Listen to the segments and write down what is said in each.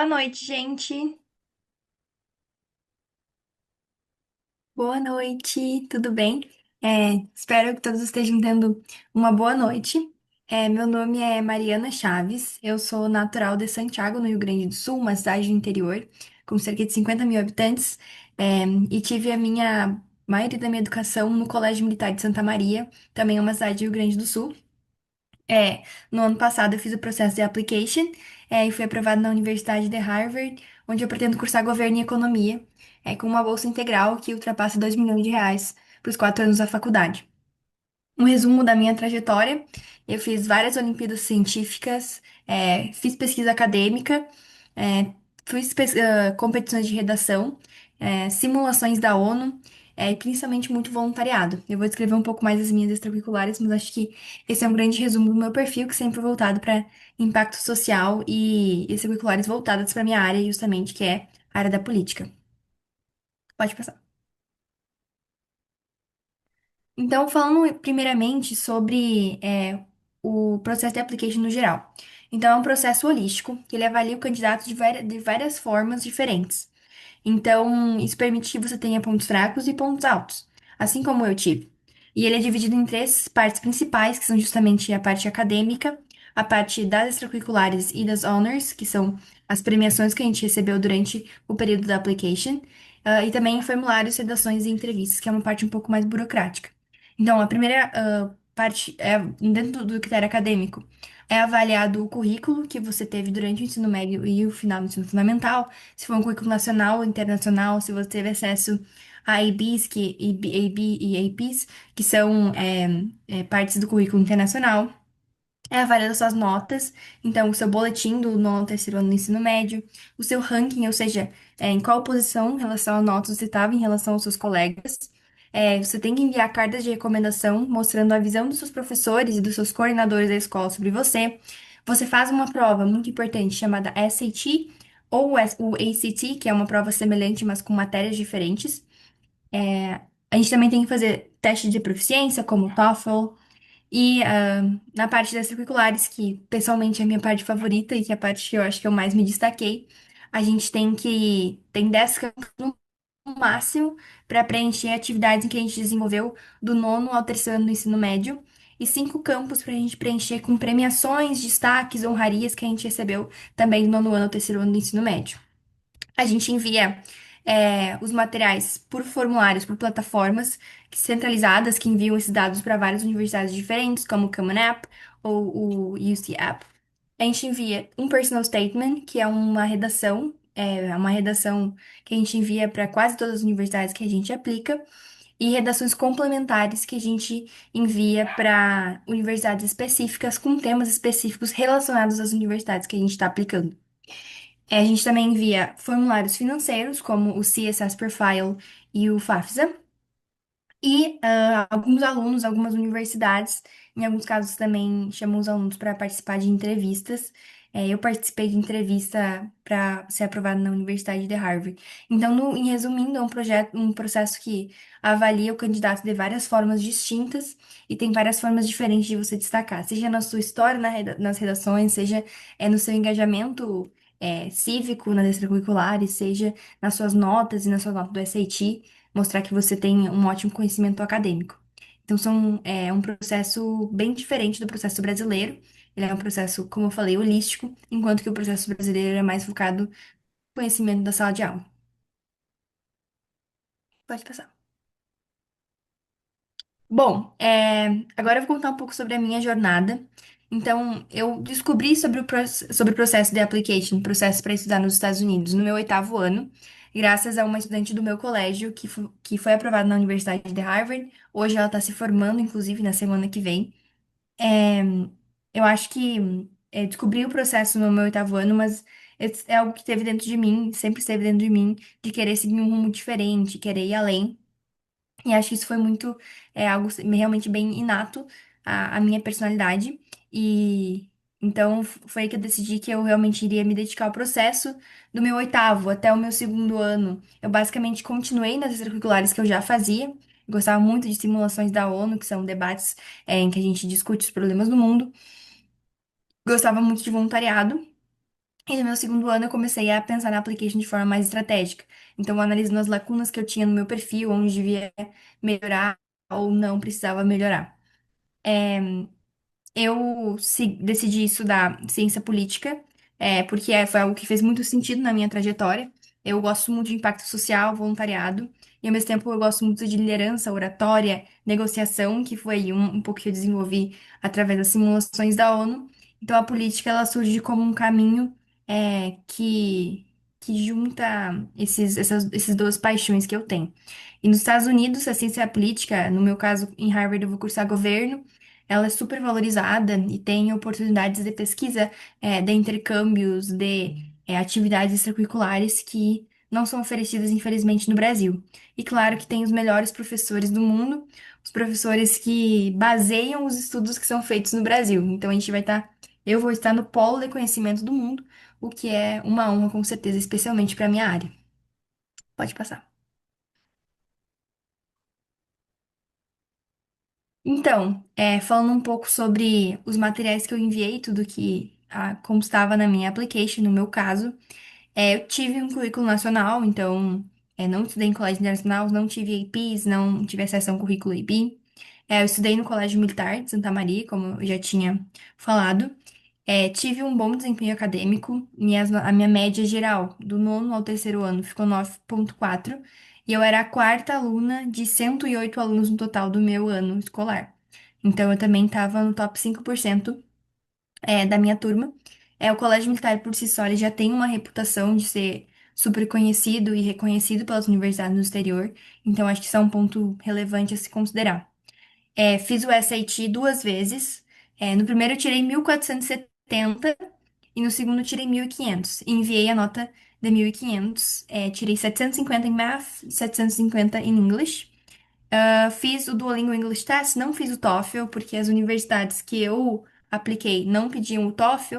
Boa noite, gente. Boa noite, tudo bem? Espero que todos estejam tendo uma boa noite. Meu nome é Mariana Chaves, eu sou natural de Santiago, no Rio Grande do Sul, uma cidade do interior, com cerca de 50 mil habitantes, e tive a maioria da minha educação no Colégio Militar de Santa Maria, também é uma cidade do Rio Grande do Sul. No ano passado eu fiz o processo de application, e fui aprovada na Universidade de Harvard, onde eu pretendo cursar governo e economia, com uma bolsa integral que ultrapassa 2 milhões de reais para os 4 anos da faculdade. Um resumo da minha trajetória: eu fiz várias Olimpíadas científicas, fiz pesquisa acadêmica, é, fiz competições de redação, simulações da ONU, e principalmente muito voluntariado. Eu vou descrever um pouco mais as minhas extracurriculares, mas acho que esse é um grande resumo do meu perfil, que sempre é voltado para impacto social e extracurriculares voltadas para minha área, justamente, que é a área da política. Pode passar. Então, falando primeiramente sobre o processo de application no geral. Então, é um processo holístico que ele avalia o candidato de várias formas diferentes. Então, isso permite que você tenha pontos fracos e pontos altos, assim como eu tive. E ele é dividido em três partes principais, que são justamente a parte acadêmica, a parte das extracurriculares e das honors, que são as premiações que a gente recebeu durante o período da application, e também formulários, redações e entrevistas, que é uma parte um pouco mais burocrática. Então, a primeira parte, dentro do critério acadêmico, é avaliado o currículo que você teve durante o ensino médio e o final do ensino fundamental, se for um currículo nacional ou internacional, se você teve acesso a ABs, AB e APs, que são partes do currículo internacional. É avaliado suas notas, então o seu boletim do nono, terceiro ano do ensino médio, o seu ranking, ou seja, em qual posição em relação a notas você estava em relação aos seus colegas. Você tem que enviar cartas de recomendação mostrando a visão dos seus professores e dos seus coordenadores da escola sobre você. Você faz uma prova muito importante chamada SAT ou o ACT, que é uma prova semelhante, mas com matérias diferentes. A gente também tem que fazer testes de proficiência, como o TOEFL, e na parte das curriculares, que pessoalmente é a minha parte favorita e que é a parte que eu acho que eu mais me destaquei, a gente tem 10 campos no máximo para preencher atividades em que a gente desenvolveu do nono ao terceiro ano do ensino médio, e 5 campos para a gente preencher com premiações, destaques, honrarias que a gente recebeu também do nono ano ao terceiro ano do ensino médio. A gente envia os materiais por formulários, por plataformas centralizadas que enviam esses dados para várias universidades diferentes, como o Common App ou o UC App. A gente envia um personal statement, que é uma redação que a gente envia para quase todas as universidades que a gente aplica, e redações complementares que a gente envia para universidades específicas com temas específicos relacionados às universidades que a gente está aplicando. A gente também envia formulários financeiros, como o CSS Profile e o FAFSA. E alguns alunos, algumas universidades, em alguns casos também chamam os alunos para participar de entrevistas. Eu participei de entrevista para ser aprovada na Universidade de Harvard. Então, em resumindo, é um processo que avalia o candidato de várias formas distintas e tem várias formas diferentes de você destacar, seja na sua história nas redações, seja no seu engajamento cívico nas extracurriculares, seja nas suas notas e na sua nota do SAT, mostrar que você tem um ótimo conhecimento acadêmico. Então, é um processo bem diferente do processo brasileiro. Ele é um processo, como eu falei, holístico, enquanto que o processo brasileiro é mais focado no conhecimento da sala de aula. Pode passar. Bom, agora eu vou contar um pouco sobre a minha jornada. Então, eu descobri sobre o processo de application, processo para estudar nos Estados Unidos, no meu oitavo ano, graças a uma estudante do meu colégio que foi aprovada na Universidade de Harvard. Hoje ela está se formando, inclusive, na semana que vem. É, eu acho que descobri o processo no meu oitavo ano, mas é algo que teve dentro de mim, sempre esteve dentro de mim, de querer seguir um rumo diferente, querer ir além. E acho que isso foi algo realmente bem inato à minha personalidade. E então foi aí que eu decidi que eu realmente iria me dedicar ao processo do meu oitavo até o meu segundo ano. Eu basicamente continuei nas extracurriculares que eu já fazia. Gostava muito de simulações da ONU, que são debates, em que a gente discute os problemas do mundo. Gostava muito de voluntariado. E no meu segundo ano eu comecei a pensar na application de forma mais estratégica. Então, eu analiso as lacunas que eu tinha no meu perfil, onde devia melhorar ou não precisava melhorar. Decidi estudar ciência política, porque foi algo que fez muito sentido na minha trajetória. Eu gosto muito de impacto social, voluntariado, e ao mesmo tempo eu gosto muito de liderança, oratória, negociação, que foi um pouco que eu desenvolvi através das simulações da ONU. Então a política ela surge como um caminho que junta esses duas paixões que eu tenho. E nos Estados Unidos, a ciência política, no meu caso, em Harvard, eu vou cursar governo. Ela é super valorizada e tem oportunidades de pesquisa, de intercâmbios, de atividades extracurriculares que não são oferecidas, infelizmente, no Brasil. E claro que tem os melhores professores do mundo, os professores que baseiam os estudos que são feitos no Brasil. Então eu vou estar no polo de conhecimento do mundo, o que é uma honra, com certeza, especialmente para minha área. Pode passar. Então, falando um pouco sobre os materiais que eu enviei, tudo que constava na minha application, no meu caso, eu tive um currículo nacional, então não estudei em colégio internacional, não tive APs, não tive acesso a um currículo AP. Eu estudei no Colégio Militar de Santa Maria, como eu já tinha falado. Tive um bom desempenho acadêmico, a minha média geral, do nono ao terceiro ano, ficou 9,4, e eu era a quarta aluna de 108 alunos no total do meu ano escolar. Então, eu também estava no top 5%, da minha turma. O Colégio Militar, por si só, ele já tem uma reputação de ser super conhecido e reconhecido pelas universidades no exterior, então acho que isso é um ponto relevante a se considerar. Fiz o SAT duas vezes. No primeiro eu tirei 1.470 e no segundo eu tirei 1.500. Enviei a nota de 1.500. Tirei 750 em Math, 750 em English. Fiz o Duolingo English Test, não fiz o TOEFL, porque as universidades que eu apliquei não pediam o TOEFL,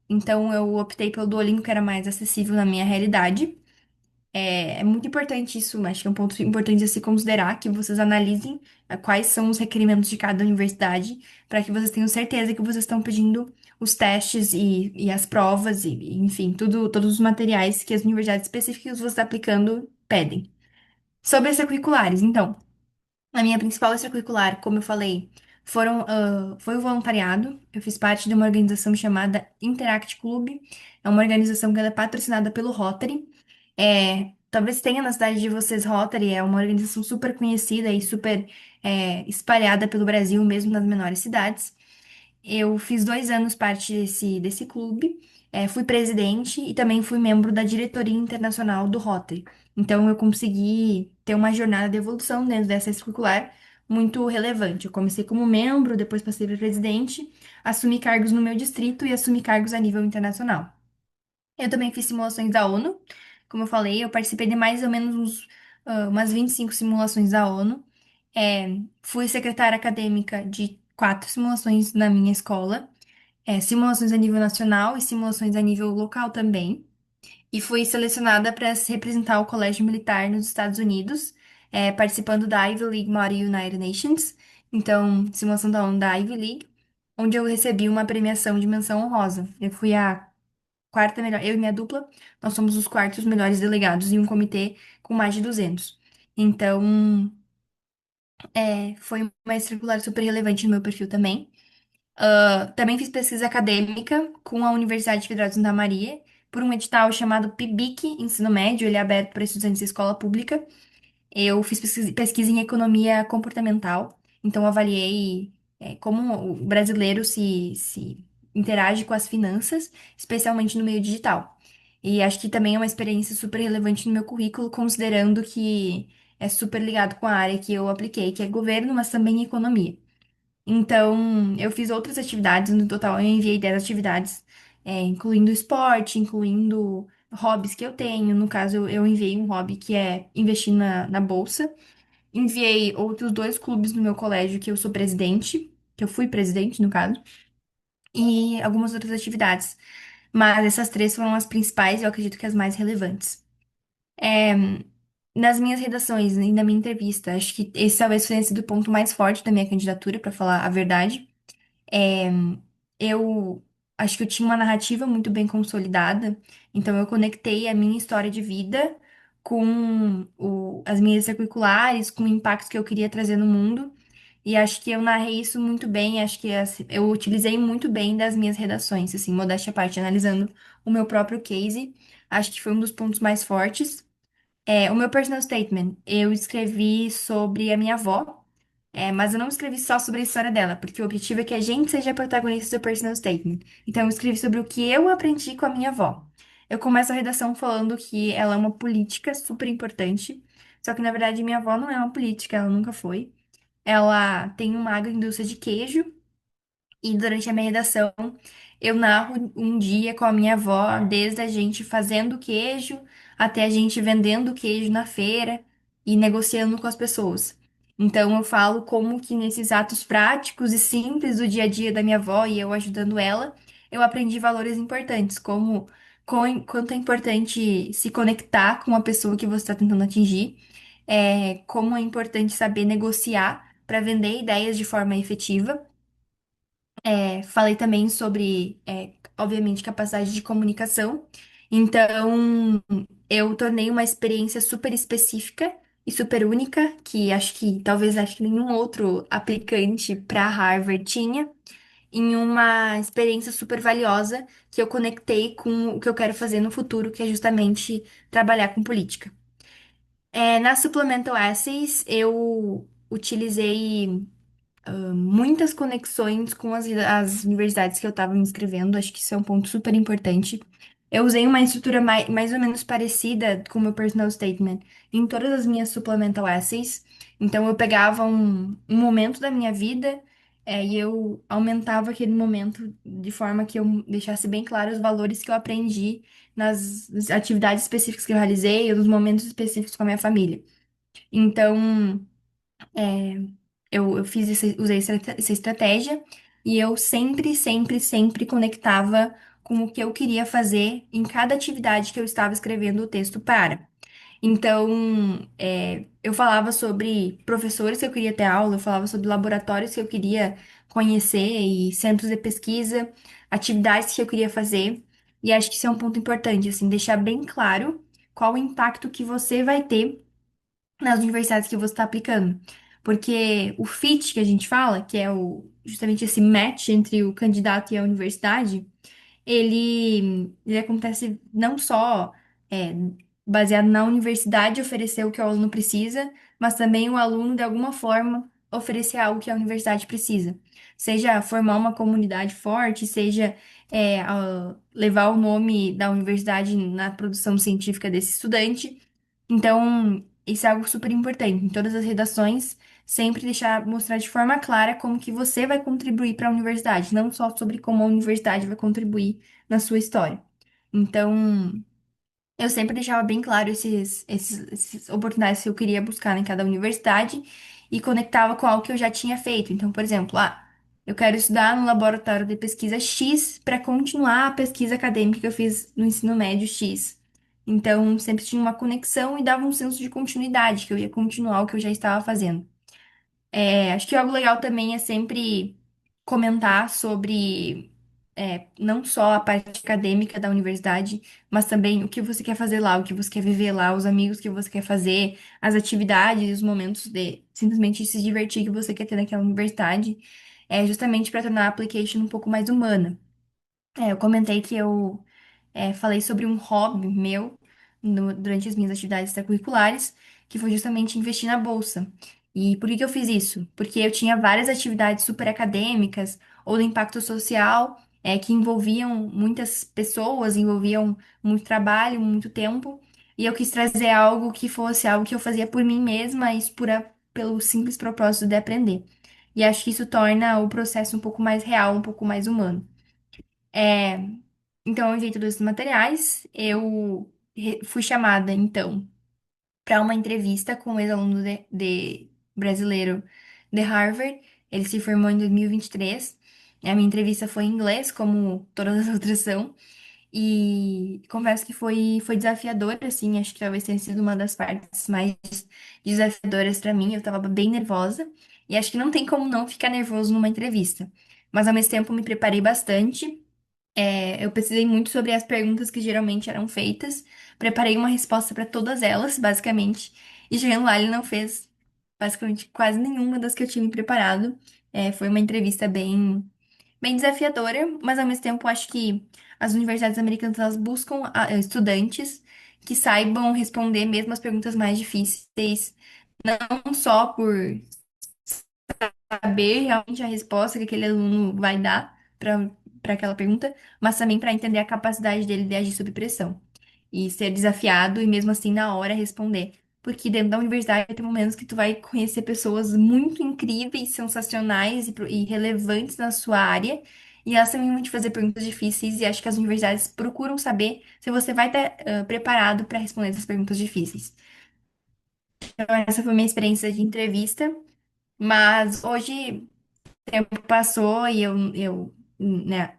então eu optei pelo Duolingo, que era mais acessível na minha realidade. É muito importante isso, acho que é um ponto importante a se considerar, que vocês analisem quais são os requerimentos de cada universidade, para que vocês tenham certeza que vocês estão pedindo os testes e as provas, enfim, todos os materiais que as universidades específicas que você está aplicando pedem. Sobre extracurriculares, então. A minha principal extracurricular, como eu falei, foi o voluntariado. Eu fiz parte de uma organização chamada Interact Club. É uma organização que ela é patrocinada pelo Rotary. Talvez tenha na cidade de vocês Rotary, é uma organização super conhecida e super espalhada pelo Brasil, mesmo nas menores cidades. Eu fiz 2 anos parte desse clube, fui presidente e também fui membro da diretoria internacional do Rotary. Então, eu consegui ter uma jornada de evolução dentro dessa extracurricular muito relevante. Eu comecei como membro, depois passei para presidente, assumi cargos no meu distrito e assumi cargos a nível internacional. Eu também fiz simulações da ONU. Como eu falei, eu participei de mais ou menos umas 25 simulações da ONU. Fui secretária acadêmica de 4 simulações na minha escola, simulações a nível nacional e simulações a nível local também. E fui selecionada para representar o Colégio Militar nos Estados Unidos, participando da Ivy League Model United Nations, então, simulação da ONU da Ivy League, onde eu recebi uma premiação de menção honrosa. Eu fui a quarta melhor, eu e minha dupla, nós somos os quartos melhores delegados em um comitê com mais de 200. Então, foi uma extracurricular super relevante no meu perfil também. Também fiz pesquisa acadêmica com a Universidade Federal de Santa Maria, por um edital chamado PIBIC Ensino Médio, ele é aberto para estudantes de escola pública. Eu fiz pesquisa em economia comportamental, então eu avaliei como o brasileiro se interage com as finanças, especialmente no meio digital. E acho que também é uma experiência super relevante no meu currículo, considerando que é super ligado com a área que eu apliquei, que é governo, mas também economia. Então, eu fiz outras atividades, no total eu enviei 10 atividades, incluindo esporte, incluindo hobbies que eu tenho. No caso, eu enviei um hobby que é investir na bolsa. Enviei outros 2 clubes no meu colégio que eu sou presidente, que eu fui presidente, no caso, e algumas outras atividades. Mas essas 3 foram as principais e eu acredito que as mais relevantes. É, Nas minhas redações e na minha entrevista, acho que esse talvez tenha sido o ponto mais forte da minha candidatura, para falar a verdade. É, eu acho que eu tinha uma narrativa muito bem consolidada, então eu conectei a minha história de vida com as minhas extracurriculares, com o impacto que eu queria trazer no mundo. E acho que eu narrei isso muito bem, acho que assim, eu utilizei muito bem das minhas redações, assim, modéstia à parte, analisando o meu próprio case. Acho que foi um dos pontos mais fortes. O meu personal statement, eu escrevi sobre a minha avó, mas eu não escrevi só sobre a história dela, porque o objetivo é que a gente seja protagonista do personal statement. Então, eu escrevi sobre o que eu aprendi com a minha avó. Eu começo a redação falando que ela é uma política super importante, só que na verdade minha avó não é uma política, ela nunca foi. Ela tem uma agroindústria de queijo e durante a minha redação, eu narro um dia com a minha avó, desde a gente fazendo queijo até a gente vendendo queijo na feira e negociando com as pessoas. Então, eu falo como que nesses atos práticos e simples do dia a dia da minha avó e eu ajudando ela, eu aprendi valores importantes, como quanto é importante se conectar com a pessoa que você está tentando atingir, como é importante saber negociar para vender ideias de forma efetiva. Falei também sobre, obviamente, capacidade de comunicação. Então, eu tornei uma experiência super específica e super única, que acho que nenhum outro aplicante para Harvard tinha, em uma experiência super valiosa que eu conectei com o que eu quero fazer no futuro, que é justamente trabalhar com política. Na Supplemental Essays, eu utilizei muitas conexões com as universidades que eu estava me inscrevendo. Acho que isso é um ponto super importante. Eu usei uma estrutura mais ou menos parecida com o meu personal statement em todas as minhas supplemental essays. Então, eu pegava um momento da minha vida, e eu aumentava aquele momento de forma que eu deixasse bem claro os valores que eu aprendi nas atividades específicas que eu realizei, ou nos momentos específicos com a minha família. Então, eu usei essa estratégia e eu sempre, sempre, sempre conectava com o que eu queria fazer em cada atividade que eu estava escrevendo o texto para. Então, eu falava sobre professores que eu queria ter aula, eu falava sobre laboratórios que eu queria conhecer e centros de pesquisa, atividades que eu queria fazer. E acho que isso é um ponto importante, assim, deixar bem claro qual o impacto que você vai ter nas universidades que você está aplicando. Porque o fit que a gente fala, que é justamente esse match entre o candidato e a universidade, ele acontece não só é, baseado na universidade oferecer o que o aluno precisa, mas também o aluno, de alguma forma, oferecer algo que a universidade precisa. Seja formar uma comunidade forte, seja levar o nome da universidade na produção científica desse estudante. Então, isso é algo super importante. Em todas as redações, sempre deixar mostrar de forma clara como que você vai contribuir para a universidade, não só sobre como a universidade vai contribuir na sua história. Então, eu sempre deixava bem claro essas oportunidades que eu queria buscar em cada universidade e conectava com algo que eu já tinha feito. Então, por exemplo, eu quero estudar no laboratório de pesquisa X para continuar a pesquisa acadêmica que eu fiz no ensino médio X. Então, sempre tinha uma conexão e dava um senso de continuidade, que eu ia continuar o que eu já estava fazendo. Acho que algo legal também é sempre comentar sobre não só a parte acadêmica da universidade, mas também o que você quer fazer lá, o que você quer viver lá, os amigos que você quer fazer, as atividades, os momentos de simplesmente se divertir que você quer ter naquela universidade, justamente para tornar a application um pouco mais humana. Eu comentei que eu falei sobre um hobby meu durante as minhas atividades extracurriculares, que foi justamente investir na bolsa. E por que que eu fiz isso? Porque eu tinha várias atividades super acadêmicas ou de impacto social, que envolviam muitas pessoas, envolviam muito trabalho, muito tempo, e eu quis trazer algo que fosse algo que eu fazia por mim mesma, isso pelo simples propósito de aprender. E acho que isso torna o processo um pouco mais real, um pouco mais humano. É, então, eu enviei todos esses materiais. Eu fui chamada, então, para uma entrevista com um ex-aluno de brasileiro de Harvard. Ele se formou em 2023. A minha entrevista foi em inglês, como todas as outras são. E confesso que foi desafiador, assim. Acho que talvez tenha sido uma das partes mais desafiadoras para mim. Eu estava bem nervosa. E acho que não tem como não ficar nervoso numa entrevista. Mas, ao mesmo tempo, me preparei bastante. Eu pesquisei muito sobre as perguntas que geralmente eram feitas, preparei uma resposta para todas elas, basicamente, e chegando lá ele não fez basicamente quase nenhuma das que eu tinha preparado. Foi uma entrevista bem desafiadora, mas ao mesmo tempo acho que as universidades americanas elas buscam estudantes que saibam responder mesmo as perguntas mais difíceis, não só por saber realmente a resposta que aquele aluno vai dar para aquela pergunta, mas também para entender a capacidade dele de agir sob pressão e ser desafiado e mesmo assim na hora responder. Porque dentro da universidade vai ter momentos que tu vai conhecer pessoas muito incríveis, sensacionais e relevantes na sua área, e elas também vão te fazer perguntas difíceis, e acho que as universidades procuram saber se você vai estar preparado para responder essas perguntas difíceis. Então, essa foi a minha experiência de entrevista, mas hoje tempo passou e né,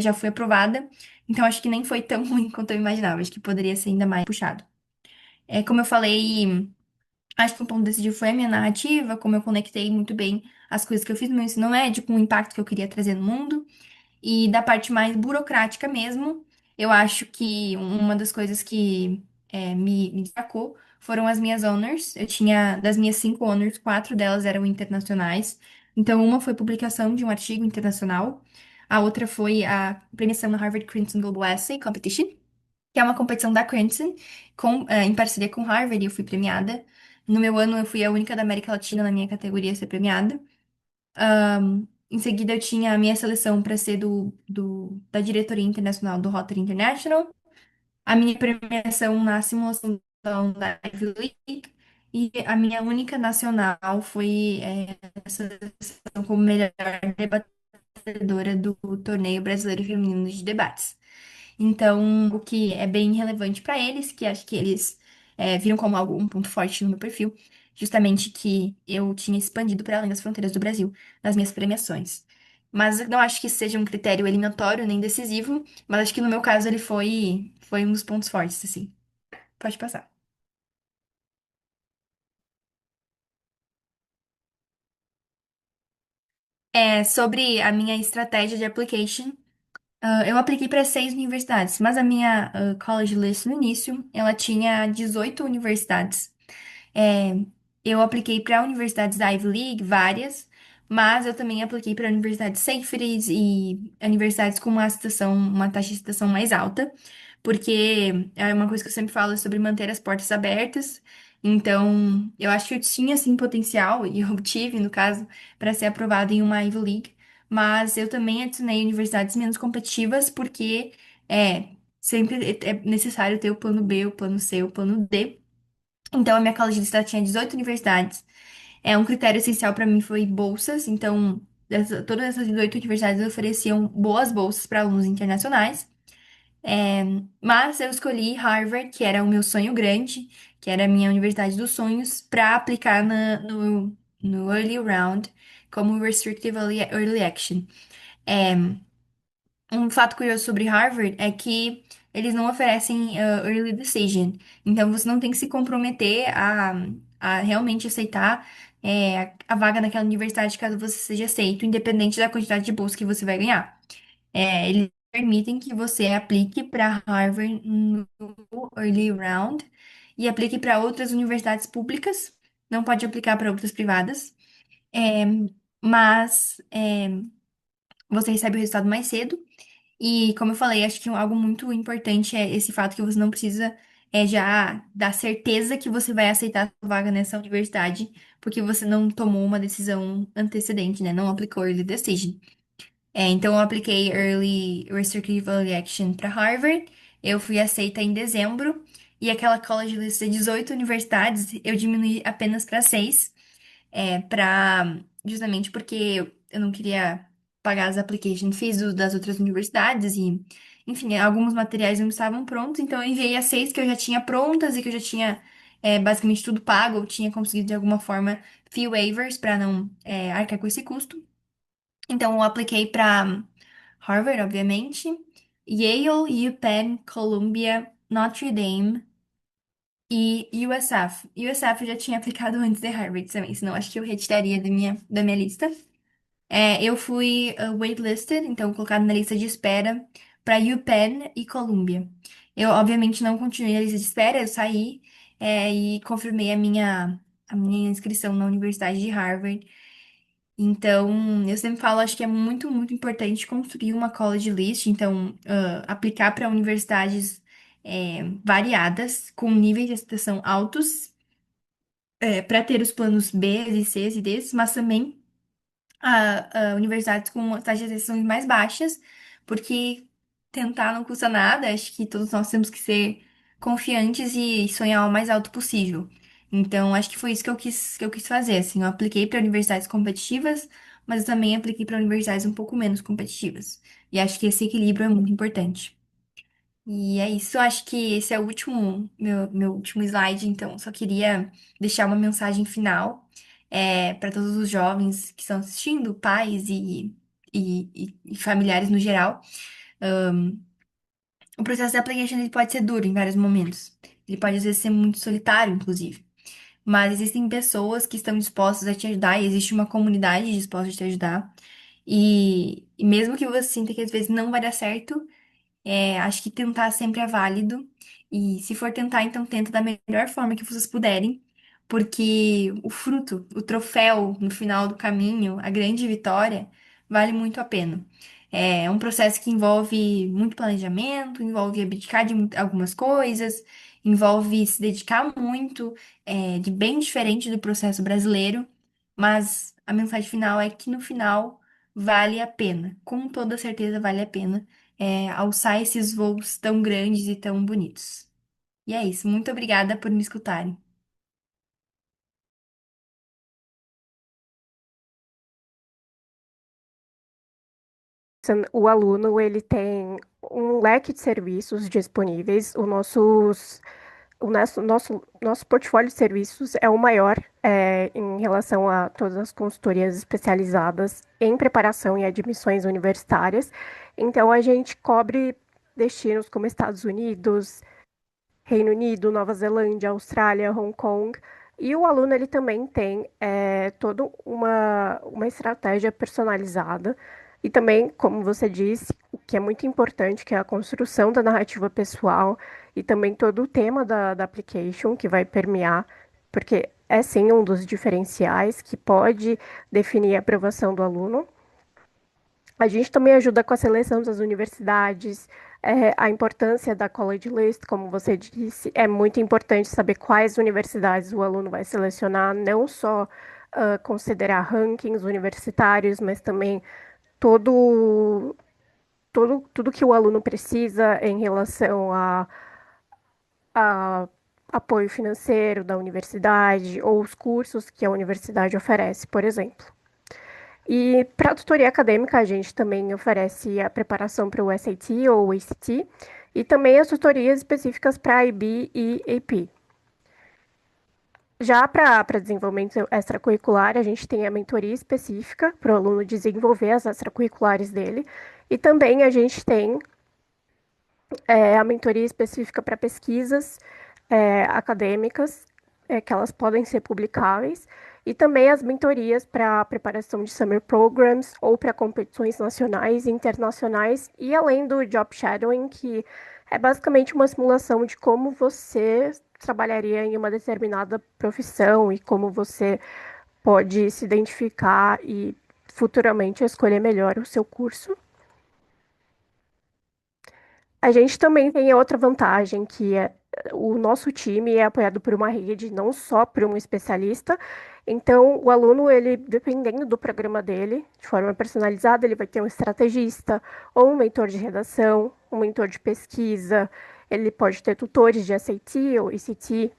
já fui aprovada. Então, acho que nem foi tão ruim quanto eu imaginava. Acho que poderia ser ainda mais puxado. Como eu falei, acho que o ponto decisivo foi a minha narrativa, como eu conectei muito bem as coisas que eu fiz no meu ensino médio com o impacto que eu queria trazer no mundo. E da parte mais burocrática mesmo, eu acho que uma das coisas que me destacou foram as minhas honors. Eu tinha, das minhas 5 honors, 4 delas eram internacionais. Então, uma foi publicação de um artigo internacional, a outra foi a premiação no Harvard Crimson Global Essay Competition, que é uma competição da Crimson, em parceria com Harvard, e eu fui premiada. No meu ano, eu fui a única da América Latina na minha categoria a ser premiada. Em seguida, eu tinha a minha seleção para ser da diretoria internacional do Rotary International, a minha premiação na simulação da Ivy League, e a minha única nacional foi essa seleção como melhor debatedora do Torneio Brasileiro Feminino de Debates. Então, o que é bem relevante para eles, que acho que eles viram como algo, um ponto forte no meu perfil, justamente que eu tinha expandido para além das fronteiras do Brasil nas minhas premiações. Mas eu não acho que seja um critério eliminatório nem decisivo, mas acho que no meu caso ele foi um dos pontos fortes, assim. Pode passar. Sobre a minha estratégia de application, eu apliquei para 6 universidades, mas a minha college list no início, ela tinha 18 universidades. É, eu apliquei para universidades da Ivy League, várias, mas eu também apliquei para universidades Safeties e universidades com uma taxa de citação mais alta, porque é uma coisa que eu sempre falo é sobre manter as portas abertas. Então, eu acho que eu tinha, sim, potencial, e eu tive, no caso, para ser aprovada em uma Ivy League, mas eu também adicionei universidades menos competitivas, porque sempre é necessário ter o plano B, o plano C, o plano D. Então, a minha college list ela tinha 18 universidades. Um critério essencial para mim foi bolsas. Então, todas essas 18 universidades ofereciam boas bolsas para alunos internacionais. É, mas eu escolhi Harvard, que era o meu sonho grande, que era a minha universidade dos sonhos, para aplicar no Early Round como Restrictive Early Action. É, um fato curioso sobre Harvard é que eles não oferecem early decision. Então, você não tem que se comprometer a realmente aceitar a vaga naquela universidade caso você seja aceito, independente da quantidade de bolsa que você vai ganhar. Eles permitem que você aplique para Harvard no early round e aplique para outras universidades públicas. Não pode aplicar para outras privadas. É, mas você recebe o resultado mais cedo. E, como eu falei, acho que algo muito importante é esse fato que você não precisa já dar certeza que você vai aceitar a vaga nessa universidade, porque você não tomou uma decisão antecedente, né? Não aplicou Early Decision. Então, eu apliquei Early Restrictive Early Action para Harvard. Eu fui aceita em dezembro. E aquela college list de 18 universidades, eu diminuí apenas para 6 justamente porque eu não queria pagar as application fees das outras universidades e, enfim, alguns materiais não estavam prontos, então eu enviei as 6 que eu já tinha prontas e que eu já tinha basicamente tudo pago, eu tinha conseguido de alguma forma fee waivers para não arcar com esse custo. Então eu apliquei para Harvard, obviamente, Yale, UPenn, Columbia, Notre Dame e USF. USF eu já tinha aplicado antes de Harvard também, senão acho que eu retiraria da minha lista. Eu fui waitlisted, então colocada na lista de espera para UPenn e Columbia. Eu, obviamente, não continuei a lista de espera, eu saí, e confirmei a minha inscrição na Universidade de Harvard. Então, eu sempre falo, acho que é muito, muito importante construir uma college list, então, aplicar para universidades variadas, com níveis de aceitação altos, para ter os planos B e C e D, mas também a universidades com taxas de aceitação mais baixas, porque tentar não custa nada, acho que todos nós temos que ser confiantes e sonhar o mais alto possível. Então, acho que foi isso que eu quis fazer, assim, eu apliquei para universidades competitivas, mas eu também apliquei para universidades um pouco menos competitivas. E acho que esse equilíbrio é muito importante. E é isso, eu acho que esse é o último, meu último slide, então só queria deixar uma mensagem final para todos os jovens que estão assistindo, pais e familiares no geral. O processo de application ele pode ser duro em vários momentos. Ele pode às vezes ser muito solitário, inclusive. Mas existem pessoas que estão dispostas a te ajudar e existe uma comunidade disposta a te ajudar. E mesmo que você sinta que às vezes não vai dar certo, acho que tentar sempre é válido. E se for tentar, então tenta da melhor forma que vocês puderem, porque o fruto, o troféu no final do caminho, a grande vitória, vale muito a pena. É um processo que envolve muito planejamento, envolve abdicar de algumas coisas, envolve se dedicar muito, de bem diferente do processo brasileiro, mas a mensagem final é que no final vale a pena, com toda certeza vale a pena alçar esses voos tão grandes e tão bonitos. E é isso. Muito obrigada por me escutarem. O aluno ele tem um leque de serviços disponíveis. O nosso portfólio de serviços é o maior em relação a todas as consultorias especializadas em preparação e admissões universitárias. Então, a gente cobre destinos como Estados Unidos, Reino Unido, Nova Zelândia, Austrália, Hong Kong. E o aluno ele também tem toda uma estratégia personalizada. E também, como você disse, o que é muito importante, que é a construção da narrativa pessoal e também todo o tema da application que vai permear, porque é sim um dos diferenciais que pode definir a aprovação do aluno. A gente também ajuda com a seleção das universidades, a importância da College List, como você disse, é muito importante saber quais universidades o aluno vai selecionar, não só considerar rankings universitários, mas também tudo que o aluno precisa em relação a apoio financeiro da universidade ou os cursos que a universidade oferece, por exemplo. E para a tutoria acadêmica, a gente também oferece a preparação para o SAT ou o ACT e também as tutorias específicas para IB e AP. Já para desenvolvimento extracurricular, a gente tem a mentoria específica para o aluno desenvolver as extracurriculares dele e também a gente tem a mentoria específica para pesquisas acadêmicas, que elas podem ser publicáveis, e também as mentorias para a preparação de summer programs ou para competições nacionais e internacionais, e além do job shadowing, que é basicamente uma simulação de como você trabalharia em uma determinada profissão e como você pode se identificar e futuramente escolher melhor o seu curso. A gente também tem outra vantagem, que é o nosso time é apoiado por uma rede, não só por um especialista. Então, o aluno, ele, dependendo do programa dele, de forma personalizada, ele vai ter um estrategista, ou um mentor de redação, um mentor de pesquisa, ele pode ter tutores de SAT ou ECT,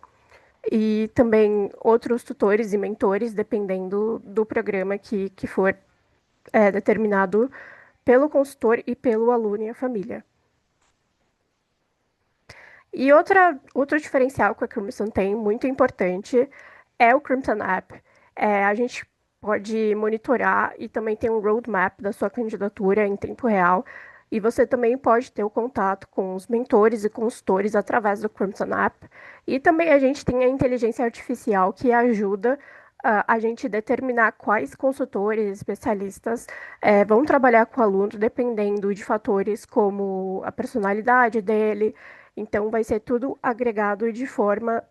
e também outros tutores e mentores, dependendo do programa que for determinado pelo consultor e pelo aluno e a família. E outro diferencial que a Crimson tem, muito importante, é o Crimson App. A gente pode monitorar e também tem um roadmap da sua candidatura em tempo real. E você também pode ter o contato com os mentores e consultores através do Crimson App. E também a gente tem a inteligência artificial que ajuda a gente determinar quais consultores, especialistas, vão trabalhar com o aluno, dependendo de fatores como a personalidade dele. Então, vai ser tudo agregado de forma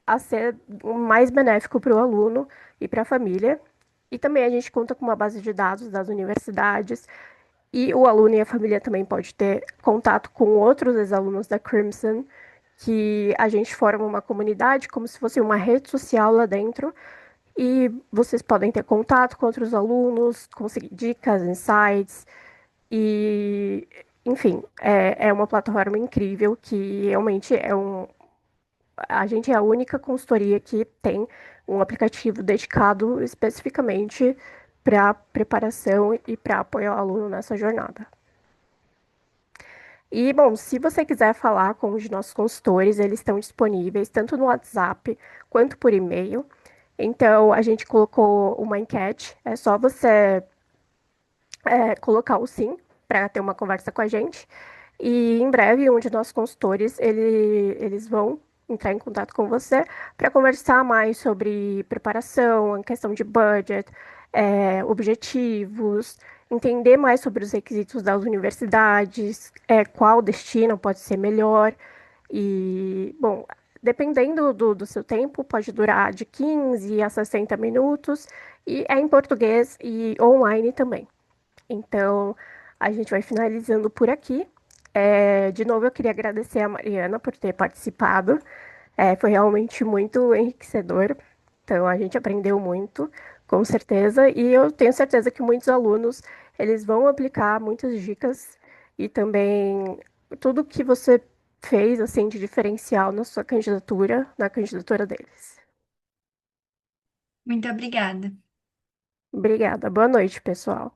a ser o mais benéfico para o aluno e para a família. E também a gente conta com uma base de dados das universidades. E o aluno e a família também pode ter contato com outros ex-alunos da Crimson, que a gente forma uma comunidade como se fosse uma rede social lá dentro. E vocês podem ter contato com outros alunos, conseguir dicas, insights e, enfim, é uma plataforma incrível que realmente a gente é a única consultoria que tem um aplicativo dedicado especificamente para preparação e para apoio ao aluno nessa jornada. E, bom, se você quiser falar com os nossos consultores, eles estão disponíveis tanto no WhatsApp quanto por e-mail. Então, a gente colocou uma enquete, é só você colocar o sim para ter uma conversa com a gente. E em breve, um de nossos consultores, eles vão entrar em contato com você para conversar mais sobre preparação, a questão de budget, objetivos, entender mais sobre os requisitos das universidades, qual destino pode ser melhor. E, bom, dependendo do seu tempo, pode durar de 15 a 60 minutos, e é em português e online também. Então, a gente vai finalizando por aqui. De novo, eu queria agradecer a Mariana por ter participado. Foi realmente muito enriquecedor. Então, a gente aprendeu muito, com certeza. E eu tenho certeza que muitos alunos, eles vão aplicar muitas dicas e também tudo que você fez, assim, de diferencial na sua candidatura, na candidatura deles. Muito obrigada. Obrigada. Boa noite, pessoal.